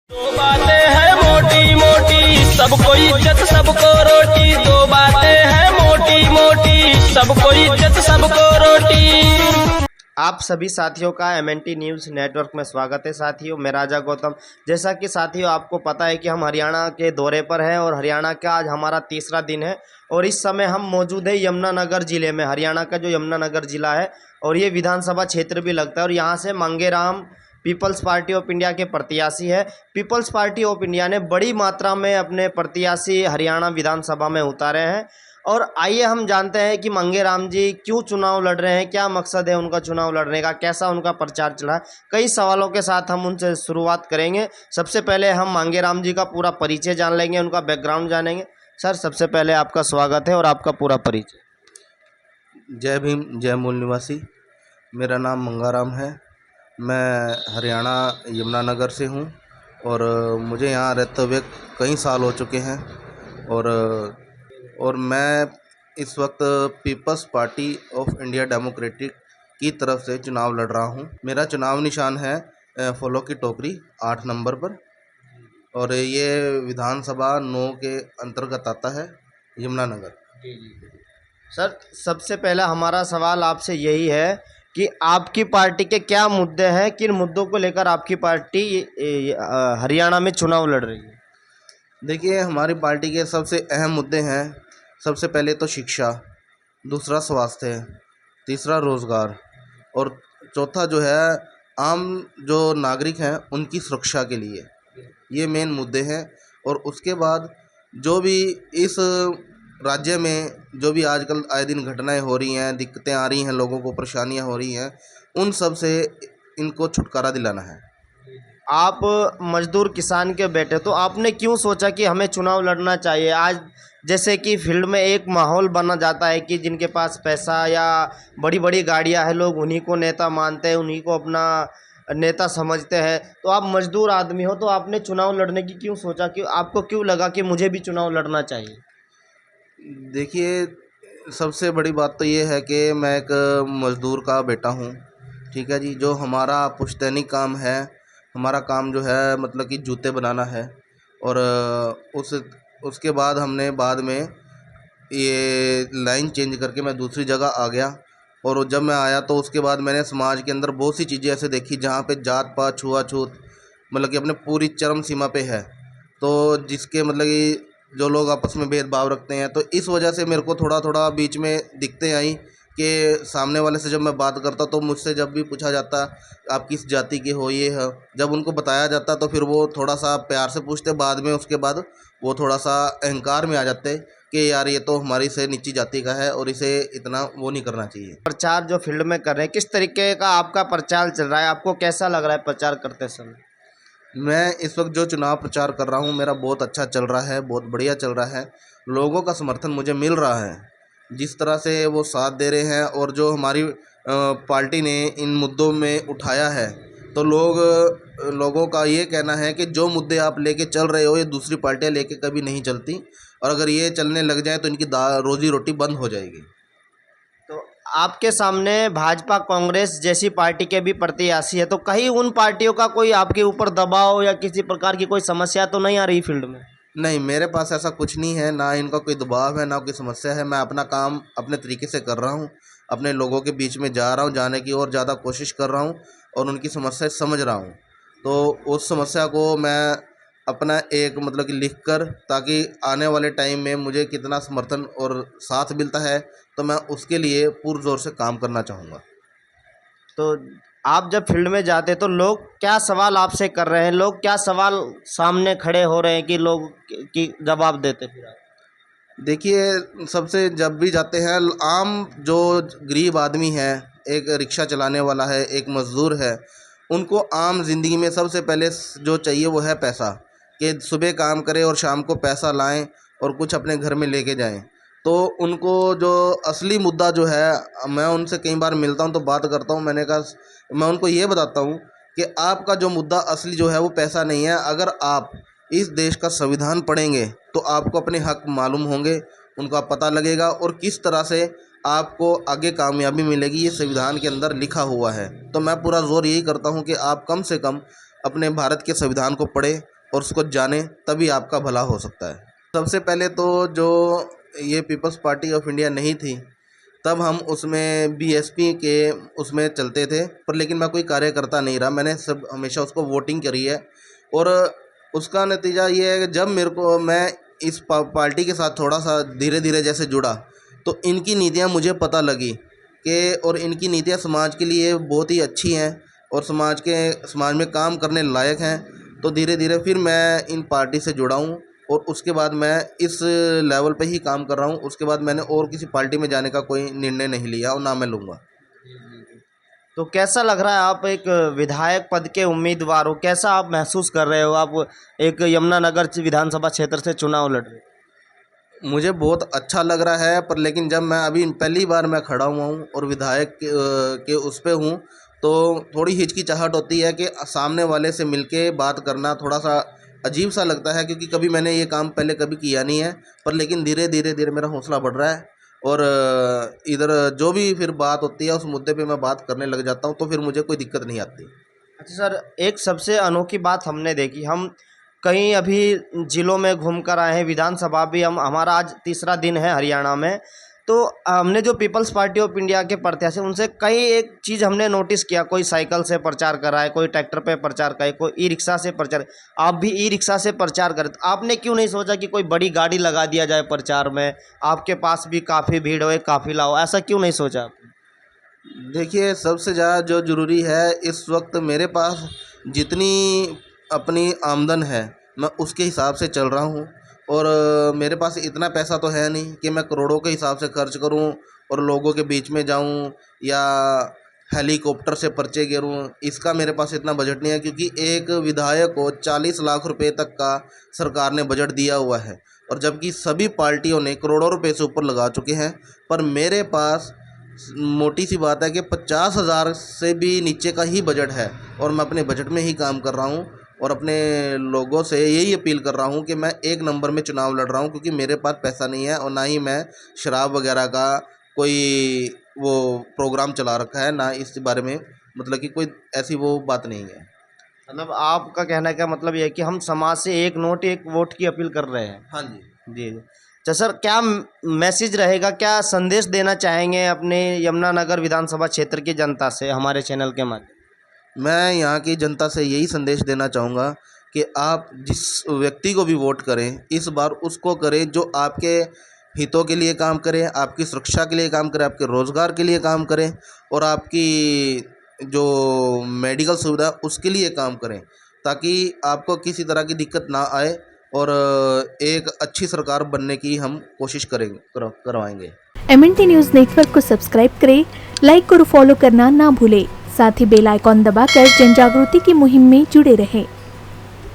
दो बातें हैं मोटी मोटी, सबको इज्जत सबको रोटी। दो बातें हैं मोटी मोटी, सबको इज्जत सबको रोटी। आप सभी साथियों का MNT न्यूज़ नेटवर्क में स्वागत है। साथियों, मैं राजा गौतम। जैसा कि साथियों आपको पता है कि हम हरियाणा के दौरे पर हैं और हरियाणा का आज हमारा तीसरा दिन है और इस समय हम मौजूद है यमुनानगर ज़िले में। हरियाणा का जो यमुनानगर ज़िला है और ये विधानसभा क्षेत्र भी लगता है और यहाँ से Mangeram peoples party of India के प्रत्याशी है। पीपल्स पार्टी ऑफ इंडिया ने बड़ी मात्रा में अपने प्रत्याशी हरियाणा विधानसभा में उतारे हैं और आइए हम जानते हैं कि मांगेराम जी क्यों चुनाव लड़ रहे हैं, क्या मकसद है उनका चुनाव लड़ने का, कैसा उनका प्रचार चला। कई सवालों के साथ हम उनसे शुरुआत करेंगे। सबसे पहले हम मांगेराम जी का पूरा परिचय जान लेंगे, उनका बैकग्राउंड जानेंगे। सर, सबसे पहले आपका स्वागत है और आपका पूरा परिचय। जय भीम, जय मूल निवासी। मेरा नाम मंगाराम है। मैं हरियाणा यमुनानगर से हूँ और मुझे यहाँ रहते हुए कई साल हो चुके हैं और मैं इस वक्त peoples party of India democratic की तरफ से चुनाव लड़ रहा हूँ। मेरा चुनाव निशान है फलों की टोकरी 8 नंबर पर और ये विधानसभा 9 के अंतर्गत आता है, यमुनानगर। सर, सबसे पहला हमारा सवाल आपसे यही है कि आपकी पार्टी के क्या मुद्दे हैं, किन मुद्दों को लेकर आपकी पार्टी हरियाणा में चुनाव लड़ रही है। देखिए, हमारी पार्टी के सबसे अहम मुद्दे हैं। सबसे पहले तो शिक्षा, दूसरा स्वास्थ्य, तीसरा रोज़गार और चौथा जो है आम जो नागरिक हैं उनकी सुरक्षा के लिए। ये मेन मुद्दे हैं। और उसके बाद जो भी इस राज्य में जो भी आजकल आए दिन घटनाएं हो रही हैं, दिक्कतें आ रही हैं, लोगों को परेशानियां हो रही हैं, उन सब से इनको छुटकारा दिलाना है। आप मजदूर किसान के बेटे, तो आपने क्यों सोचा कि हमें चुनाव लड़ना चाहिए। आज जैसे कि फील्ड में एक माहौल बना जाता है कि जिनके पास पैसा या बड़ी बड़ी गाड़ियां हैं, लोग उन्हीं को नेता मानते हैं, उन्हीं को अपना नेता समझते हैं। तो आप मजदूर आदमी हो, तो आपने चुनाव लड़ने की क्यों सोचा, कि आपको क्यों लगा कि मुझे भी चुनाव लड़ना चाहिए। देखिए, सबसे बड़ी बात तो ये है कि मैं एक मज़दूर का बेटा हूँ, ठीक है जी। जो हमारा पुश्तैनी काम है, हमारा काम जो है मतलब कि जूते बनाना है और उसके बाद हमने बाद में ये लाइन चेंज करके मैं दूसरी जगह आ गया और जब मैं आया तो उसके बाद मैंने समाज के अंदर बहुत सी चीज़ें ऐसे देखी जहाँ पे जात पात छुआछूत मतलब कि अपने पूरी चरम सीमा पे है। तो जिसके मतलब कि जो लोग आपस में भेदभाव रखते हैं, तो इस वजह से मेरे को थोड़ा थोड़ा बीच में दिक्कतें आई कि सामने वाले से जब मैं बात करता तो मुझसे जब भी पूछा जाता आप किस जाति के हो, ये है, जब उनको बताया जाता तो फिर वो थोड़ा सा प्यार से पूछते, बाद में उसके बाद वो थोड़ा सा अहंकार में आ जाते कि यार ये तो हमारी से नीची जाति का है और इसे इतना वो नहीं करना चाहिए। प्रचार जो फील्ड में कर रहे हैं, किस तरीके का आपका प्रचार चल रहा है, आपको कैसा लग रहा है प्रचार करते समय। मैं इस वक्त जो चुनाव प्रचार कर रहा हूँ मेरा बहुत अच्छा चल रहा है, बहुत बढ़िया चल रहा है। लोगों का समर्थन मुझे मिल रहा है, जिस तरह से वो साथ दे रहे हैं और जो हमारी पार्टी ने इन मुद्दों में उठाया है, तो लोगों का ये कहना है कि जो मुद्दे आप लेके चल रहे हो ये दूसरी पार्टियां लेके कभी नहीं चलती और अगर ये चलने लग जाए तो इनकी रोजी रोटी बंद हो जाएगी। तो आपके सामने भाजपा कांग्रेस जैसी पार्टी के भी प्रत्याशी है, तो कहीं उन पार्टियों का कोई आपके ऊपर दबाव या किसी प्रकार की कोई समस्या तो नहीं आ रही फील्ड में। नहीं, मेरे पास ऐसा कुछ नहीं है, ना इनका कोई दबाव है ना कोई समस्या है। मैं अपना काम अपने तरीके से कर रहा हूँ, अपने लोगों के बीच में जा रहा हूँ, जाने की और ज़्यादा कोशिश कर रहा हूँ और उनकी समस्या समझ रहा हूँ। तो उस समस्या को मैं अपना एक मतलब कि लिख कर, ताकि आने वाले टाइम में मुझे कितना समर्थन और साथ मिलता है तो मैं उसके लिए पूरे ज़ोर से काम करना चाहूँगा। तो आप जब फील्ड में जाते तो लोग क्या सवाल आपसे कर रहे हैं, लोग क्या सवाल सामने खड़े हो रहे हैं कि लोग की जवाब देते फिर आप। देखिए, सबसे जब भी जाते हैं आम जो गरीब आदमी है, एक रिक्शा चलाने वाला है, एक मज़दूर है, उनको आम ज़िंदगी में सबसे पहले जो चाहिए वो है पैसा, कि सुबह काम करें और शाम को पैसा लाएं और कुछ अपने घर में लेके जाएं। तो उनको जो असली मुद्दा जो है, मैं उनसे कई बार मिलता हूं तो बात करता हूं, मैंने कहा मैं उनको ये बताता हूं कि आपका जो मुद्दा असली जो है वो पैसा नहीं है। अगर आप इस देश का संविधान पढ़ेंगे तो आपको अपने हक मालूम होंगे, उनका पता लगेगा और किस तरह से आपको आगे कामयाबी मिलेगी, ये संविधान के अंदर लिखा हुआ है। तो मैं पूरा जोर यही करता हूं कि आप कम से कम अपने भारत के संविधान को पढ़ें और उसको जाने, तभी आपका भला हो सकता है। सबसे पहले तो जो ये पीपल्स पार्टी ऑफ इंडिया नहीं थी, तब हम उसमें बीएसपी के उसमें चलते थे, पर लेकिन मैं कोई कार्यकर्ता नहीं रहा। मैंने सब हमेशा उसको वोटिंग करी है, और उसका नतीजा ये है कि जब मैं इस पार्टी के साथ थोड़ा सा धीरे धीरे जैसे जुड़ा, तो इनकी नीतियाँ मुझे पता लगी कि, और इनकी नीतियाँ समाज के लिए बहुत ही अच्छी हैं और समाज में काम करने लायक हैं। तो धीरे धीरे फिर मैं इन पार्टी से जुड़ा हूँ, और उसके बाद मैं इस लेवल पे ही काम कर रहा हूँ। उसके बाद मैंने और किसी पार्टी में जाने का कोई निर्णय नहीं लिया, और ना मैं लूँगा। तो कैसा लग रहा है, आप एक विधायक पद के उम्मीदवार हो, कैसा आप महसूस कर रहे हो? आप एक यमुनानगर विधानसभा क्षेत्र से चुनाव लड़ रहे हो। मुझे बहुत अच्छा लग रहा है, पर लेकिन जब मैं अभी पहली बार मैं खड़ा हुआ हूँ और विधायक के उस पे हूँ, तो थोड़ी हिचकिचाहट होती है कि सामने वाले से मिलके बात करना थोड़ा सा अजीब सा लगता है, क्योंकि कभी मैंने ये काम पहले कभी किया नहीं है। पर लेकिन धीरे धीरे मेरा हौसला बढ़ रहा है, और इधर जो भी फिर बात होती है उस मुद्दे पे मैं बात करने लग जाता हूँ, तो फिर मुझे कोई दिक्कत नहीं आती। अच्छा सर, एक सबसे अनोखी बात हमने देखी, हम कई अभी जिलों में घूम कर आए हैं, विधानसभा भी हमारा आज तीसरा दिन है हरियाणा में। तो हमने जो पीपल्स पार्टी ऑफ इंडिया के प्रत्याशी, उनसे कई एक चीज़ हमने नोटिस किया, कोई साइकिल से प्रचार कर रहा है, कोई ट्रैक्टर पे प्रचार करे, कोई ई रिक्शा से प्रचार। आप भी ई रिक्शा से प्रचार करें, तो आपने क्यों नहीं सोचा कि कोई बड़ी गाड़ी लगा दिया जाए प्रचार में, आपके पास भी काफ़ी भीड़ हो, एक काफ़िला हो, ऐसा क्यों नहीं सोचा आपने? देखिए, सबसे ज़्यादा जो ज़रूरी है इस वक्त मेरे पास जितनी अपनी आमदन है, मैं उसके हिसाब से चल रहा हूँ। और मेरे पास इतना पैसा तो है नहीं कि मैं करोड़ों के हिसाब से खर्च करूँ और लोगों के बीच में जाऊँ या हेलीकॉप्टर से पर्चे गिरूँ। इसका मेरे पास इतना बजट नहीं है, क्योंकि एक विधायक को 40 लाख रुपए तक का सरकार ने बजट दिया हुआ है, और जबकि सभी पार्टियों ने करोड़ों रुपए से ऊपर लगा चुके हैं। पर मेरे पास मोटी सी बात है कि 50,000 से भी नीचे का ही बजट है, और मैं अपने बजट में ही काम कर रहा हूँ, और अपने लोगों से यही अपील कर रहा हूँ कि मैं 1 नंबर में चुनाव लड़ रहा हूँ, क्योंकि मेरे पास पैसा नहीं है, और ना ही मैं शराब वगैरह का कोई वो प्रोग्राम चला रखा है, ना इस बारे में मतलब कि कोई ऐसी वो बात नहीं है। मतलब आपका कहने का मतलब ये है कि हम समाज से एक नोट एक वोट की अपील कर रहे हैं। हाँ जी। जी जी। अच्छा सर, क्या मैसेज रहेगा, क्या संदेश देना चाहेंगे अपने यमुनानगर विधानसभा क्षेत्र की जनता से हमारे चैनल के माध्यम? मैं यहाँ की जनता से यही संदेश देना चाहूँगा कि आप जिस व्यक्ति को भी वोट करें, इस बार उसको करें जो आपके हितों के लिए काम करे, आपकी सुरक्षा के लिए काम करे, आपके रोज़गार के लिए काम करें, और आपकी जो मेडिकल सुविधा उसके लिए काम करें, ताकि आपको किसी तरह की दिक्कत ना आए, और एक अच्छी सरकार बनने की हम कोशिश करवाएंगे। MNT न्यूज़ नेटवर्क को सब्सक्राइब करें, लाइक और फॉलो करना ना भूलें। साथ ही बेल आइकॉन दबाकर जन जागृति की मुहिम में जुड़े रहें।